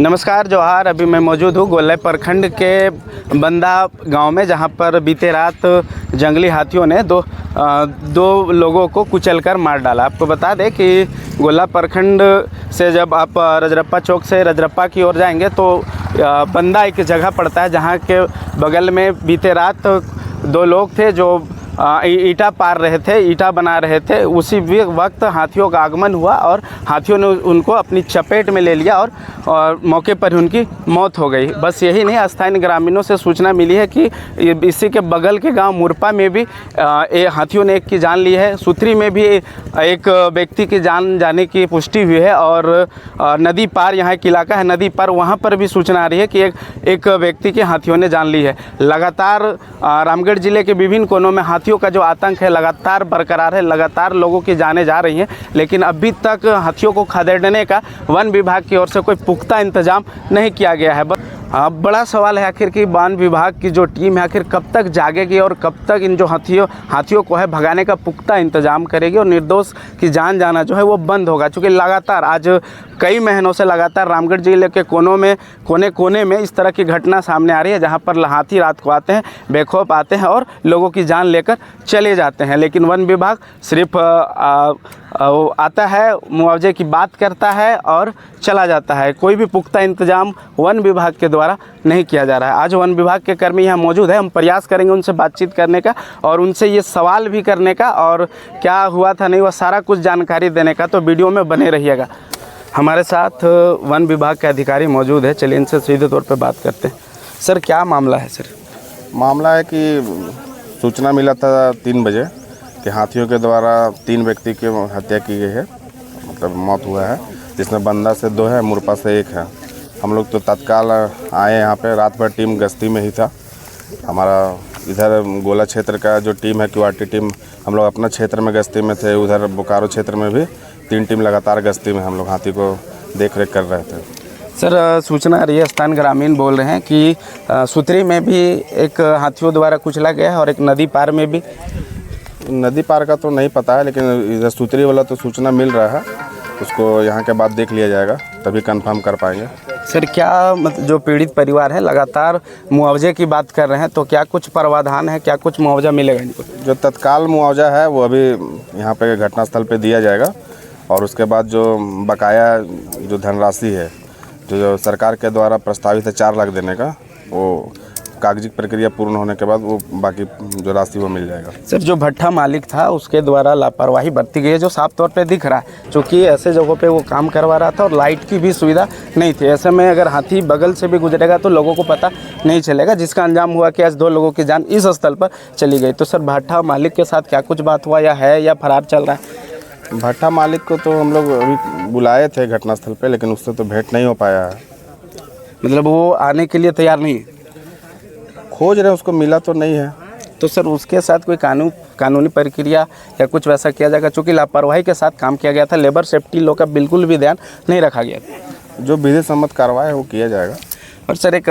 नमस्कार जोहार। अभी मैं मौजूद हूँ गोल्लई प्रखंड के बंदा गांव में, जहां पर बीते रात जंगली हाथियों ने दो लोगों को कुचलकर मार डाला। आपको बता दें कि गोल्लई प्रखंड से जब आप रजरप्पा चौक से रजरप्पा की ओर जाएंगे तो बंदा एक जगह पड़ता है, जहां के बगल में बीते रात दो लोग थे जो ईंटा पार रहे थे, ईंटा बना रहे थे। उसी वक्त हाथियों का आगमन हुआ और हाथियों ने उनको अपनी चपेट में ले लिया और मौके पर ही उनकी मौत हो गई। बस यही नहीं, स्थानीय ग्रामीणों से सूचना मिली है कि इसी के बगल के गांव मुरपा में भी हाथियों ने एक की जान ली है। सुथरी में भी एक व्यक्ति की जान जाने की पुष्टि हुई है और नदी पार, यहाँ एक इलाका है नदी पार, वहाँ पर भी सूचना आ रही है कि एक व्यक्ति की हाथियों ने जान ली है। लगातार रामगढ़ जिले के विभिन्न कोनों में हाथियों का जो आतंक है लगातार बरकरार है, लगातार लोगों की जानें जा रही हैं, लेकिन अभी तक हाथियों को खदेड़ने का वन विभाग की ओर से कोई पुख्ता इंतजाम नहीं किया गया है। अब बड़ा सवाल है आखिर कि वन विभाग की जो टीम है आखिर कब तक जागेगी और कब तक इन जो हाथियों को है भगाने का पुख्ता इंतजाम करेगी और निर्दोष की जान जाना जो है वो बंद होगा। चूँकि लगातार आज कई महीनों से लगातार रामगढ़ जिले के कोने में इस तरह की घटना सामने आ रही है, जहां पर हाथी रात को आते हैं, बेखौफ आते हैं और लोगों की जान लेकर चले जाते हैं। लेकिन वन विभाग सिर्फ आता है, मुआवजे की बात करता है और चला जाता है। कोई भी पुख्ता इंतजाम वन विभाग के द्वारा नहीं किया जा रहा है। आज वन विभाग के कर्मी यहाँ मौजूद है, हम प्रयास करेंगे उनसे बातचीत करने का और उनसे ये सवाल भी करने का और क्या हुआ था नहीं हुआ सारा कुछ जानकारी देने का। तो वीडियो में बने रहिएगा। हमारे साथ वन विभाग के अधिकारी मौजूद है, चलिए इनसे सीधे तौर पे बात करते हैं। सर, क्या मामला है? सर, मामला है कि सूचना मिला था 3 बजे कि हाथियों के द्वारा 3 व्यक्ति की हत्या की गई है, मतलब मौत हुआ है, जिसमें बंदा से 2 है, मुरपा से 1 है। हम लोग तो तत्काल आए यहाँ पे, रात भर टीम गश्ती में ही था। हमारा इधर गोला क्षेत्र का जो टीम है, क्यूआरटी टीम, हम लोग अपना क्षेत्र में गश्ती में थे। उधर बोकारो क्षेत्र में भी 3 टीम लगातार गश्ती में हम लोग हाथी को देख रेख कर रहे थे। सर, सूचना आ रही है, स्थानीय ग्रामीण बोल रहे हैं कि सुथरी में भी एक हाथियों द्वारा कुचला गया है और एक नदी पार में भी। नदी पार का तो नहीं पता है, लेकिन इधर सुथरी वाला तो सूचना मिल रहा है। उसको यहाँ के बाद देख लिया जाएगा, तभी कंफर्म कर पाएंगे। सर, क्या मतलब जो पीड़ित परिवार है लगातार मुआवजे की बात कर रहे हैं, तो क्या कुछ प्रावधान है, क्या कुछ मुआवजा मिलेगा इनको? जो तत्काल मुआवजा है वो अभी यहाँ पे घटनास्थल पे दिया जाएगा और उसके बाद जो बकाया जो धनराशि है जो सरकार के द्वारा प्रस्तावित है 4 लाख देने का, वो कागजी प्रक्रिया पूर्ण होने के बाद वो बाकी जो राशि वो मिल जाएगा। सर, जो भट्ठा मालिक था उसके द्वारा लापरवाही बरती गई है, जो साफ तौर पे दिख रहा है, क्योंकि ऐसे जगहों पे वो काम करवा रहा था और लाइट की भी सुविधा नहीं थी। ऐसे में अगर हाथी बगल से भी गुजरेगा तो लोगों को पता नहीं चलेगा, जिसका अंजाम हुआ कि आज 2 लोगों की जान इस स्थल पर चली गई। तो सर, भट्ठा मालिक के साथ क्या कुछ बात हुआ या फरार चल रहा है? भट्ठा मालिक को तो हम लोग अभी बुलाए थे घटनास्थल पे, लेकिन उससे तो भेंट नहीं हो पाया है। मतलब वो आने के लिए तैयार नहीं है? खोज रहे, उसको मिला तो नहीं है। तो सर, उसके साथ कोई कानूनी प्रक्रिया या कुछ वैसा किया जाएगा? चूँकि लापरवाही के साथ काम किया गया था, लेबर सेफ्टी लॉ का बिल्कुल भी ध्यान नहीं रखा गया। जो विधि सम्मत कार्रवाई है वो किया जाएगा। और सर, एक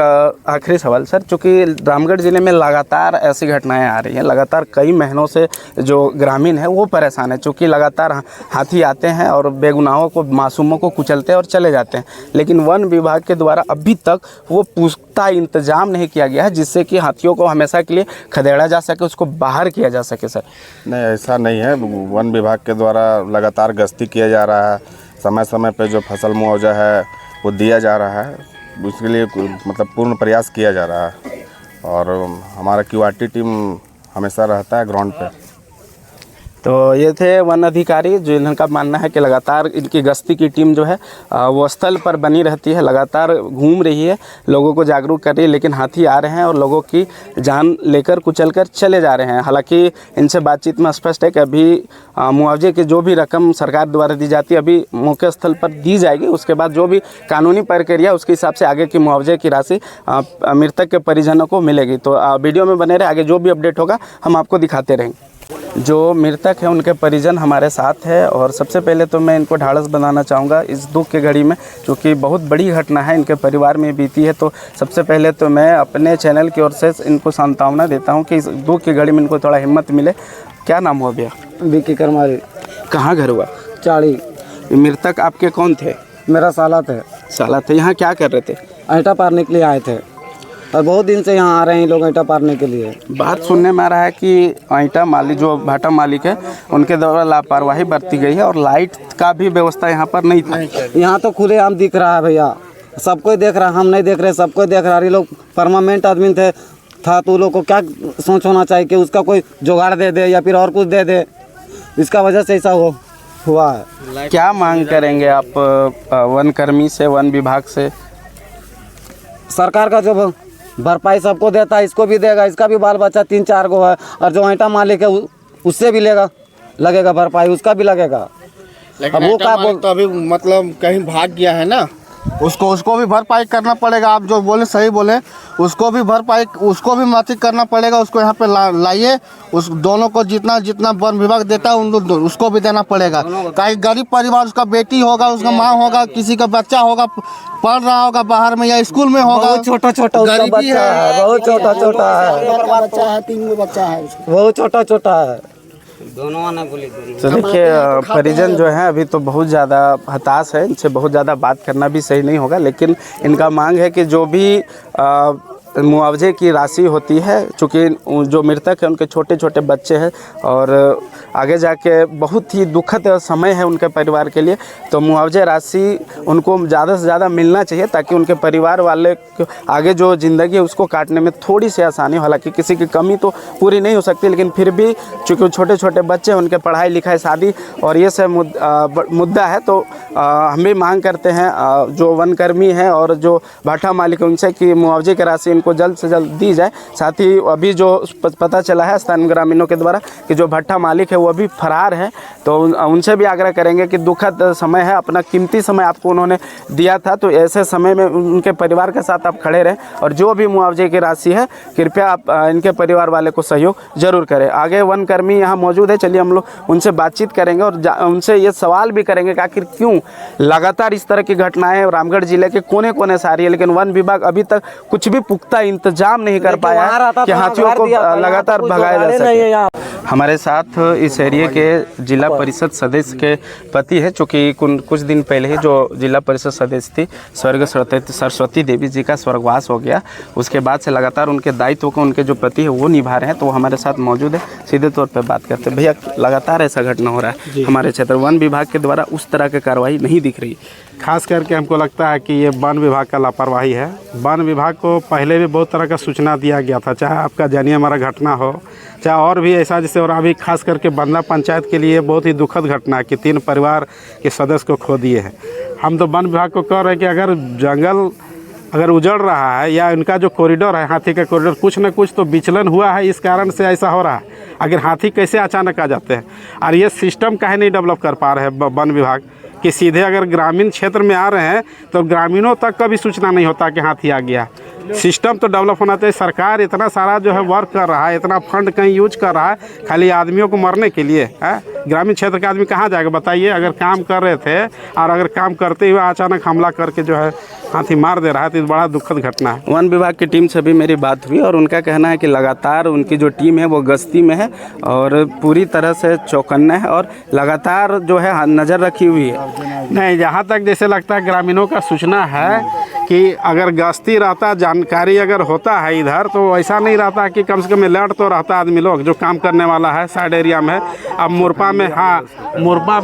आखिरी सवाल सर, चूँकि रामगढ़ ज़िले में लगातार ऐसी घटनाएं आ रही हैं, लगातार कई महीनों से जो ग्रामीण है वो परेशान है, चूँकि लगातार हाथी आते हैं और बेगुनाहों को, मासूमों को कुचलते हैं और चले जाते हैं, लेकिन वन विभाग के द्वारा अभी तक वो पुख्ता इंतजाम नहीं किया गया है जिससे कि हाथियों को हमेशा के लिए खदेड़ा जा सके, उसको बाहर किया जा सके। सर, नहीं, ऐसा नहीं है। वन विभाग के द्वारा लगातार गश्ती किया जा रहा है, समय समय पर जो फसल मुआवजा है वो दिया जा रहा है, उसके लिए मतलब पूर्ण प्रयास किया जा रहा है और हमारा क्यूआरटी टीम हमेशा रहता है ग्राउंड पे। तो ये थे वन अधिकारी, जो इनका मानना है कि लगातार इनकी गश्ती की टीम जो है वो स्थल पर बनी रहती है, लगातार घूम रही है, लोगों को जागरूक कर रही है, लेकिन हाथी आ रहे हैं और लोगों की जान लेकर कुचलकर चले जा रहे हैं। हालांकि इनसे बातचीत में स्पष्ट है कि अभी मुआवजे की जो भी रकम सरकार द्वारा दी जाती है अभी मौके स्थल पर दी जाएगी, उसके बाद जो भी कानूनी प्रक्रिया उसके हिसाब से आगे की मुआवजे की राशि मृतक के परिजनों को मिलेगी। तो वीडियो में बने रहे, आगे जो भी अपडेट होगा हम आपको दिखाते रहेंगे। जो मृतक है उनके परिजन हमारे साथ है और सबसे पहले तो मैं इनको ढाढ़स बनाना चाहूँगा इस दुख की घड़ी में, क्योंकि बहुत बड़ी घटना है इनके परिवार में बीती है। तो सबसे पहले तो मैं अपने चैनल की ओर से इनको सांत्वना देता हूँ कि इस दुख की घड़ी में इनको थोड़ा हिम्मत मिले। क्या नाम हुआ भैया? विकी करमारी। कहाँ घर हुआ? चाड़ी। मृतक आपके कौन थे? मेरा साला थे। साला थे। यहाँ क्या कर रहे थे? ईंटा पारने के लिए आए थे और बहुत दिन से यहाँ आ रहे हैं लोग ईंटा पारने के लिए। बात सुनने में आ रहा है कि ईंटा मालिक जो भाटा मालिक है उनके द्वारा लापरवाही बरती गई है और लाइट का भी व्यवस्था यहाँ पर नहीं था। यहाँ तो खुलेआम दिख रहा है भैया, सबको देख रहा है, हम नहीं देख रहे, सबको देख रहा है। ये लोग परमानेंट आदमी था तो लोग को क्या सोच होना चाहिए कि उसका कोई जुगाड़ दे दे या फिर और कुछ दे दे, इसका वजह से ऐसा हुआ है। क्या मांग करेंगे आप वन कर्मी से, वन विभाग से? सरकार का जो भरपाई सबको देता है इसको भी देगा, इसका भी बाल बच्चा 3-4 गो है, और जो ईंटा मालिक है उससे भी लगेगा भरपाई, उसका भी लगेगा। लेकिन अब वो ईंटा मालिक तो अभी मतलब कहीं भाग गया है ना, उसको भी भरपाई करना पड़ेगा। आप जो बोले सही बोले, उसको भी भरपाई, उसको भी माफी करना पड़ेगा। उसको यहाँ पे लाइए, उस दोनों को जितना वन विभाग देता है उसको भी देना पड़ेगा। कहीं गरीब परिवार, उसका बेटी होगा, उसका माँ होगा, किसी का बच्चा होगा, पढ़ रहा होगा बाहर में या स्कूल में होगा, बहुत छोटा उसका बच्चा है, बहुत छोटा है, 3 बच्चा है, बहुत छोटा है। तो देखिए परिजन जो है अभी तो बहुत ज़्यादा हताश है, इनसे बहुत ज़्यादा बात करना भी सही नहीं होगा, लेकिन इनका मांग है कि जो भी मुआवजे की राशि होती है, चूँकि जो मृतक है उनके छोटे छोटे बच्चे हैं और आगे जाके बहुत ही दुखद समय है उनके परिवार के लिए, तो मुआवजे राशि उनको ज़्यादा से ज़्यादा मिलना चाहिए ताकि उनके परिवार वाले आगे जो ज़िंदगी है उसको काटने में थोड़ी सी आसानी हो। हालांकि किसी की कमी तो पूरी नहीं हो सकती, लेकिन फिर भी चूँकि छोटे छोटे बच्चे हैं, उनके पढ़ाई लिखाई, शादी और ये सब मुद्दा है, तो हम भी मांग करते हैं जो वनकर्मी हैं और जो भाटा मालिक उनसे कि मुआवजे की राशि को जल्द से जल्द दी जाए। साथ ही अभी जो पता चला है स्थानीय ग्रामीणों के द्वारा कि जो भट्टा मालिक है वो अभी फरार है, तो उनसे भी आग्रह करेंगे कि दुखद समय है, अपना कीमती समय आपको उन्होंने दिया था, तो ऐसे समय में उनके परिवार के साथ आप खड़े रहें और जो भी मुआवजे की राशि है कृपया आप इनके परिवार वाले को सहयोग जरूर करें। आगे वन कर्मी यहाँ मौजूद है, चलिए हम लोग उनसे बातचीत करेंगे और उनसे ये सवाल भी करेंगे कि आखिर क्यों लगातार इस तरह की घटनाएं रामगढ़ जिले के कोने कोने से आ रही है, लेकिन वन विभाग अभी तक कुछ भी पुख्ता इंतजाम नहीं कर पाया है कि हाथियों को लगातार भगाया जा सके। हमारे साथ इस एरिया के जिला परिषद सदस्य के पति है, चूँकि कुछ दिन पहले ही जो जिला परिषद सदस्य थी स्वर्ग सरस्वती देवी जी का स्वर्गवास हो गया, उसके बाद से लगातार उनके दायित्व को उनके जो पति है वो निभा रहे हैं, तो वो हमारे साथ मौजूद है, सीधे तौर पर बात करते हैं। भैया लगातार ऐसा घटना हो रहा है हमारे क्षेत्र, वन विभाग के द्वारा उस तरह की कार्रवाई नहीं दिख रही। खास करके हमको लगता है कि ये वन विभाग का लापरवाही है। वन विभाग को पहले भी बहुत तरह का सूचना दिया गया था, चाहे आपका जानिए हमारा घटना हो, चाहे और भी ऐसा, जैसे और अभी खास करके बंदा पंचायत के लिए बहुत ही दुखद घटना है कि 3 परिवार के सदस्य को खो दिए हैं। हम तो वन विभाग को कह रहे हैं कि अगर जंगल अगर उजड़ रहा है या उनका जो कॉरिडोर है, हाथी का कॉरिडोर, कुछ न कुछ तो विचलन हुआ है, इस कारण से ऐसा हो रहा है। अगर हाथी कैसे अचानक आ जाते हैं, और ये सिस्टम काहे नहीं डेवलप कर पा रहे हैं वन विभाग कि सीधे अगर ग्रामीण क्षेत्र में आ रहे हैं तो ग्रामीणों तक का भी सूचना नहीं होता कि हाथी आ गया। सिस्टम तो डेवलप होना चाहिए। सरकार इतना सारा जो है वर्क कर रहा है, इतना फंड कहीं यूज कर रहा है खाली आदमियों को मरने के लिए है। ग्रामीण क्षेत्र के आदमी कहाँ जाएगा बताइए? अगर काम कर रहे थे और अगर काम करते हुए अचानक हमला करके जो है हाथी मार दे रहा है, तो बड़ा दुखद घटना है। वन विभाग की टीम से भी मेरी बात हुई और उनका कहना है कि लगातार उनकी जो टीम है वो गश्ती में है और पूरी तरह से चौकन्ना है और लगातार जो है नज़र रखी हुई है। नहीं, जहाँ तक जैसे लगता है ग्रामीणों का सूचना है कि अगर गश्ती रहता, जानकारी अगर होता है इधर, तो ऐसा नहीं रहता कि कम से कम अलर्ट तो रहता आदमी लोग जो काम करने वाला है साइड एरिया में। अब मुरपा में, हाँ मुरपा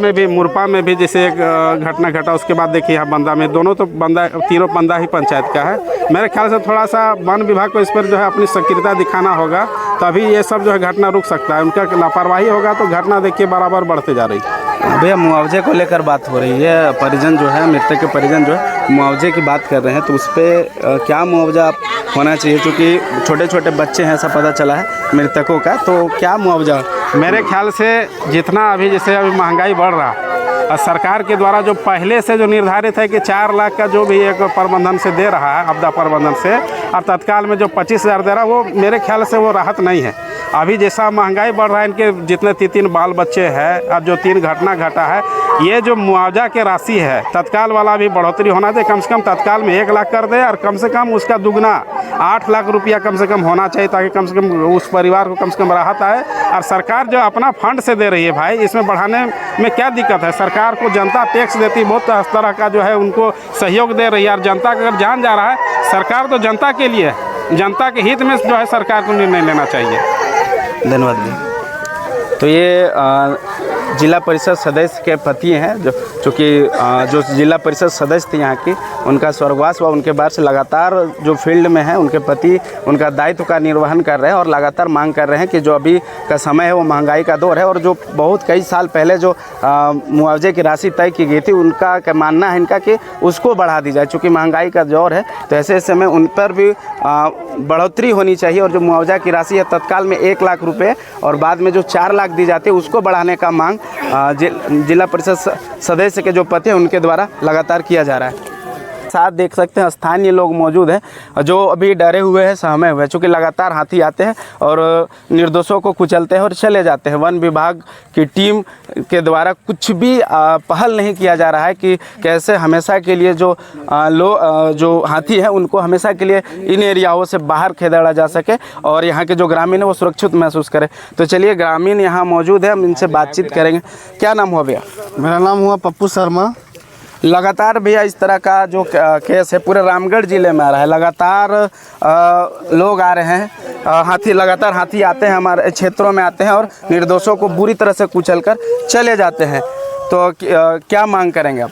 में भी जैसे एक घटना घटा, उसके बाद देखिए यहाँ बंदा में, दोनों तो बंदा, तीनों बंदा ही पंचायत का है। मेरे ख्याल से थोड़ा सा वन विभाग को इस पर जो है अपनी सक्रियता दिखाना होगा, तभी ये सब जो है घटना रुक सकता है। उनका लापरवाही होगा तो घटना देखिए बराबर बढ़ते जा रही है। भैया मुआवजे को लेकर बात हो रही है, परिजन जो है, मृतक के परिजन जो है मुआवजे की बात कर रहे हैं, तो उस पर क्या मुआवजा होना चाहिए? क्योंकि छोटे छोटे बच्चे हैं, ऐसा पता चला है मृतकों का, तो क्या मुआवजा? मेरे ख्याल से जितना अभी जैसे अभी महंगाई बढ़ रहा है और सरकार के द्वारा जो पहले से जो निर्धारित है कि 4 लाख का जो भी एक प्रबंधन से दे रहा है, आपदा प्रबंधन से, और तत्काल में जो 25,000 दे रहा है, वो मेरे ख्याल से वो राहत नहीं है। अभी जैसा महंगाई बढ़ रहा है, इनके जितने तीन बाल बच्चे हैं और जो 3 घटना घटा है, ये जो मुआवजा के राशि है तत्काल वाला भी बढ़ोतरी होना चाहिए। कम से कम तत्काल में 1 लाख कर दे और कम से कम उसका दुगना 8 लाख रुपया कम से कम होना चाहिए, ताकि कम से कम उस परिवार को कम से कम राहत आए। और सरकार जो अपना फंड से दे रही है भाई, इसमें बढ़ाने में क्या दिक्कत है? सरकार को जनता टैक्स देती, बहुत तरह का जो है उनको सहयोग दे रही है। और जनता का अगर जान जा रहा है, सरकार तो जनता के लिए है, जनता के हित में जो है सरकार को निर्णय लेना चाहिए। धन्यवाद भैया। तो ये जिला परिषद सदस्य के पति हैं, जो कि जो जिला परिषद सदस्य थे यहाँ की, उनका स्वर्गवास हुआ। उनके बाद से लगातार जो फील्ड में है उनके पति उनका दायित्व का निर्वहन कर रहे हैं और लगातार मांग कर रहे हैं कि जो अभी का समय है वो महंगाई का दौर है, और जो बहुत कई साल पहले जो मुआवजे की राशि तय की गई थी, उनका क्या मानना है इनका कि उसको बढ़ा दी जाए। चूँकि महंगाई का दौर है तो ऐसे समय उन पर भी बढ़ोतरी होनी चाहिए, और जो मुआवजा की राशि है तत्काल में 1 लाख रुपये और बाद में जो 4 लाख दी जाती है उसको बढ़ाने का मांग जिला परिषद सदस्य के जो पति हैं उनके द्वारा लगातार किया जा रहा है। साथ देख सकते हैं स्थानीय लोग मौजूद हैं जो अभी डरे हुए हैं, सहमे हुए हैं, चूँकि लगातार हाथी आते हैं और निर्दोषों को कुचलते हैं और चले जाते हैं। वन विभाग की टीम के द्वारा कुछ भी पहल नहीं किया जा रहा है कि कैसे हमेशा के लिए जो जो हाथी हैं उनको हमेशा के लिए इन एरियाओं से बाहर खेदाड़ा जा सके और यहाँ के जो ग्रामीण है वो सुरक्षित महसूस करें। तो चलिए, ग्रामीण यहाँ मौजूद है, हम इनसे बातचीत करेंगे। क्या नाम हुआ भैया? मेरा नाम हुआ पप्पू शर्मा। लगातार भैया इस तरह का जो केस है पूरे रामगढ़ ज़िले में आ रहा है, लगातार लोग आ रहे हैं, लगातार हाथी आते हैं, हमारे क्षेत्रों में आते हैं और निर्दोषों को बुरी तरह से कुचलकर चले जाते हैं। तो क्या मांग करेंगे आप?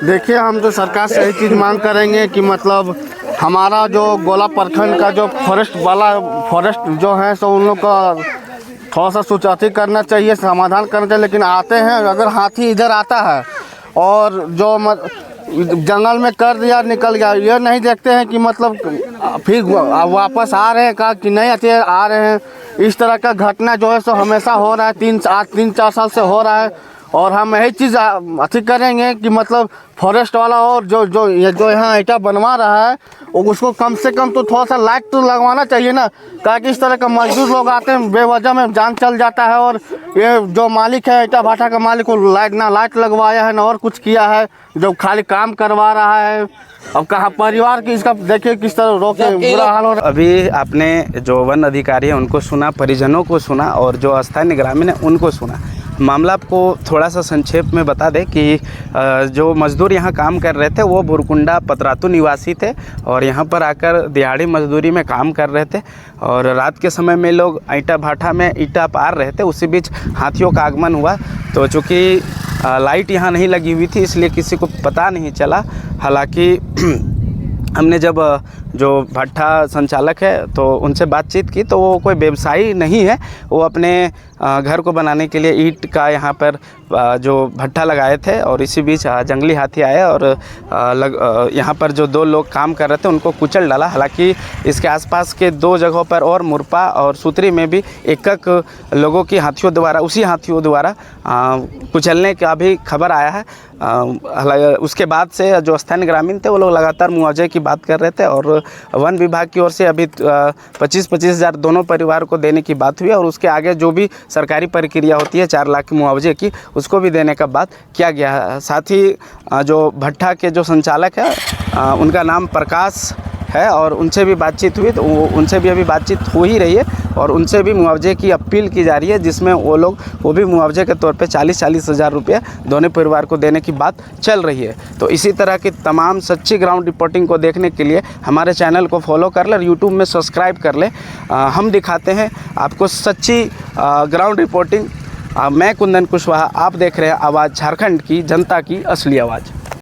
देखिए, हम तो सरकार से यही चीज़ मांग करेंगे कि मतलब हमारा जो गोला प्रखंड का जो फॉरेस्ट जो है सो उन लोग का थोड़ा सा सुचाती करना चाहिए, समाधान करना चाहिए। लेकिन आते हैं, अगर हाथी इधर आता है और जो जंगल में कर दिया निकल गया, ये नहीं देखते हैं कि मतलब फिर वापस आ रहे हैं का कि नहीं आते आ रहे हैं। इस तरह का घटना जो है सो हमेशा हो रहा है, 3-4 साल से हो रहा है। और हम यही चीज़ अथी करेंगे कि मतलब फॉरेस्ट वाला और जो यहाँ ईटा बनवा रहा है उसको कम से कम तो थोड़ा सा लाइट तो लगवाना चाहिए ना, ताकि इस तरह का मजदूर लोग आते हैं बेवजह में जान चल जाता है। और ये जो मालिक है ईटा भाटा का मालिक, को लाइट लगवाया है ना और कुछ किया है, जो खाली काम करवा रहा है। अब कहाँ परिवार की इसका देखिए किस तरह रोके, बुरा हाल हो रहा है। अभी आपने जो वन अधिकारी है उनको सुना, परिजनों को सुना और जो स्थानीय ग्रामीण है उनको सुना। मामला आपको थोड़ा सा संक्षेप में बता दें कि जो मजदूर यहाँ काम कर रहे थे वो बुरकुंडा पतरातू निवासी थे और यहाँ पर आकर दिहाड़ी मजदूरी में काम कर रहे थे। और रात के समय में लोग ईटा भाटा में ईटा पार रहे थे, उसी बीच हाथियों का आगमन हुआ। तो चूँकि लाइट यहाँ नहीं लगी हुई थी इसलिए किसी को पता नहीं चला। हालांकि हमने जब जो भट्ठा संचालक है तो उनसे बातचीत की तो वो कोई व्यवसायी नहीं है, वो अपने घर को बनाने के लिए ईंट का यहाँ पर जो भट्ठा लगाए थे और इसी बीच जंगली हाथी आए और यहाँ पर जो 2 लोग काम कर रहे थे उनको कुचल डाला। हालांकि इसके आसपास के 2 जगहों पर और मुरपा और सूत्री में भी एक लोगों की उसी हाथियों द्वारा कुचलने का भी खबर आया है। उसके बाद से जो स्थानीय ग्रामीण थे वो लोग लगातार मुआवजे की बात कर रहे थे और वन विभाग की ओर से अभी 25-25 हज़ार दोनों परिवार को देने की बात हुई और उसके आगे जो भी सरकारी प्रक्रिया होती है 4 लाख की मुआवजे की, उसको भी देने का बात किया गया है। साथ ही जो भट्ठा के जो संचालक है उनका नाम प्रकाश है और उनसे भी बातचीत हुई, तो उनसे भी अभी बातचीत हो ही रही है और उनसे भी मुआवजे की अपील की जा रही है, जिसमें वो भी मुआवजे के तौर पे 40-40 हज़ार रुपये दोनों परिवार को देने की बात चल रही है। तो इसी तरह की तमाम सच्ची ग्राउंड रिपोर्टिंग को देखने के लिए हमारे चैनल को फॉलो कर ले और यूट्यूब में सब्सक्राइब कर ले। हम दिखाते हैं आपको सच्ची ग्राउंड रिपोर्टिंग। मैं कुंदन कुशवाहा, आप देख रहे हैं आवाज़ झारखंड की जनता की असली आवाज़।